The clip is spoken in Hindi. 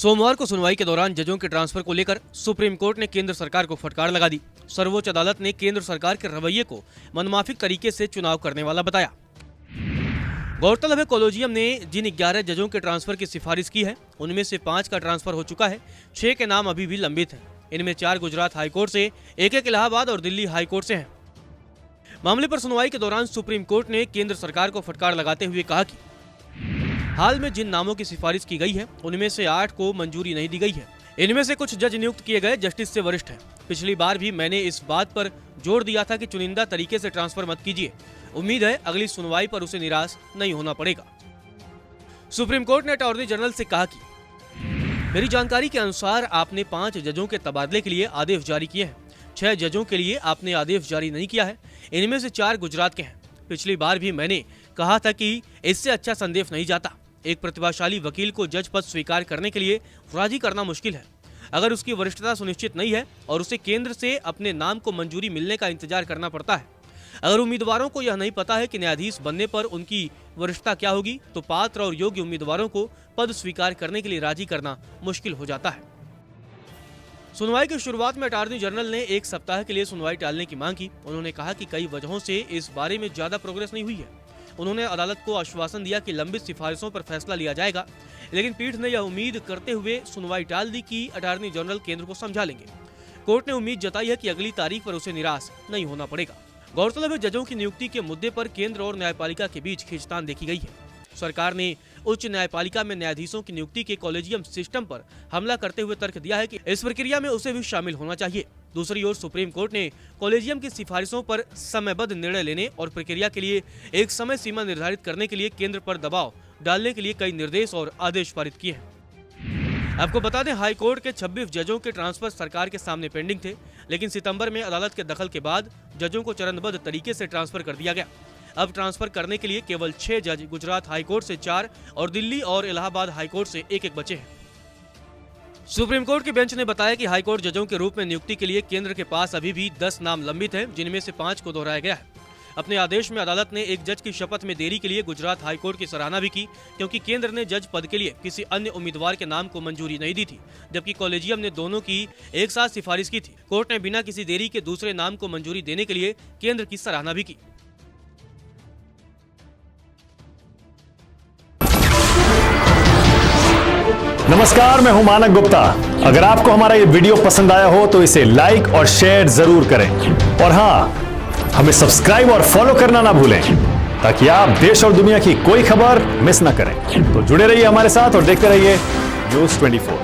सोमवार को सुनवाई के दौरान जजों के ट्रांसफर को लेकर सुप्रीम कोर्ट ने केंद्र सरकार को फटकार लगा दी। सर्वोच्च अदालत ने केंद्र सरकार के रवैये को मनमाफिक तरीके से चुनाव करने वाला बताया। गौरतलब है, कॉलेजियम ने जिन 11 जजों के ट्रांसफर की सिफारिश की है, उनमें से 5 का ट्रांसफर हो चुका है। 6 के नाम अभी भी लंबित हैं। इनमें 4 गुजरात हाईकोर्ट से, एक इलाहाबाद और दिल्ली हाईकोर्ट से हैं। मामले पर सुनवाई के दौरान सुप्रीम कोर्ट ने केंद्र सरकार को फटकार लगाते हुए कहा कि हाल में जिन नामों की सिफारिश की गई है, उनमें से 8 को मंजूरी नहीं दी गई है। इनमें से कुछ जज नियुक्त किए गए जस्टिस से वरिष्ठ हैं। पिछली बार भी मैंने इस बात पर जोर दिया था कि चुनिंदा तरीके से ट्रांसफर मत कीजिए। उम्मीद है अगली सुनवाई पर उसे निराश नहीं होना पड़ेगा। सुप्रीम कोर्ट ने अटॉर्नी जनरल से कहा कि मेरी जानकारी के अनुसार आपने 5 जजों के तबादले के लिए आदेश जारी किए हैं। 6 जजों के लिए आपने आदेश जारी नहीं किया है। इनमें से 4 गुजरात के हैं। पिछली बार भी मैंने कहा था कि इससे अच्छा संदेश नहीं जाता। एक प्रतिभाशाली वकील को जज पद स्वीकार करने के लिए राजी करना मुश्किल है। अगर उसकी वरिष्ठता सुनिश्चित नहीं है और उसे केंद्र से अपने नाम को मंजूरी मिलने का इंतजार करना पड़ता है। अगर उम्मीदवारों को यह नहीं पता है कि न्यायाधीश बनने पर उनकी वरिष्ठता क्या होगी, तो पात्र और योग्य उम्मीदवारों को पद स्वीकार करने के लिए राजी करना मुश्किल हो जाता है। सुनवाई की शुरुआत में अटॉर्नी जनरल ने 1 सप्ताह के लिए सुनवाई टालने की मांग की। उन्होंने कहा कि कई वजहों से इस बारे में ज्यादा प्रोग्रेस नहीं हुई है। उन्होंने अदालत को आश्वासन दिया कि लंबित सिफारिशों पर फैसला लिया जाएगा, लेकिन पीठ ने यह उम्मीद करते हुए सुनवाई टाल दी कि अटॉर्नी जनरल केंद्र को समझा लेंगे। कोर्ट ने उम्मीद जताई है कि अगली तारीख पर उसे निराश नहीं होना पड़ेगा। गौरतलब है, जजों की नियुक्ति के मुद्दे पर केंद्र और न्यायपालिका के बीच खींचतान देखी गई है। सरकार ने उच्च न्यायपालिका में न्यायाधीशों की नियुक्ति के कॉलेजियम सिस्टम पर हमला करते हुए तर्क दिया है कि इस प्रक्रिया में उसे भी शामिल होना चाहिए। दूसरी ओर सुप्रीम कोर्ट ने कॉलेजियम की सिफारिशों पर समयबद्ध निर्णय लेने और प्रक्रिया के लिए एक समय सीमा निर्धारित करने के लिए केंद्र पर दबाव डालने के लिए कई निर्देश और आदेश पारित किए हैं। आपको बता दें, हाई कोर्ट के 26 जजों के ट्रांसफर सरकार के सामने पेंडिंग थे, लेकिन सितंबर में अदालत के दखल के बाद जजों को चरणबद्ध तरीके से ट्रांसफर कर दिया गया। अब ट्रांसफर करने के लिए केवल 6 जज गुजरात हाईकोर्ट से 4 और दिल्ली और इलाहाबाद हाईकोर्ट से एक बचे हैं। सुप्रीम कोर्ट के बेंच ने बताया कि हाईकोर्ट जजों के रूप में नियुक्ति के लिए केंद्र के पास अभी भी 10 नाम लंबित हैं, जिनमें से 5 को दोहराया गया है। अपने आदेश में अदालत ने एक जज की शपथ में देरी के लिए गुजरात हाईकोर्ट की सराहना भी की, क्योंकि केंद्र ने जज पद के लिए किसी अन्य उम्मीदवार के नाम को मंजूरी नहीं दी थी, जबकि कॉलेजियम ने दोनों की एक साथ सिफारिश की थी। कोर्ट ने बिना किसी देरी के दूसरे नाम को मंजूरी देने के लिए केंद्र की सराहना भी की। नमस्कार, मैं हूं मानक गुप्ता। अगर आपको हमारा ये वीडियो पसंद आया हो तो इसे लाइक और शेयर जरूर करें, और हाँ, हमें सब्सक्राइब और फॉलो करना ना भूलें, ताकि आप देश और दुनिया की कोई खबर मिस ना करें। तो जुड़े रहिए हमारे साथ और देखते रहिए न्यूज़ 24।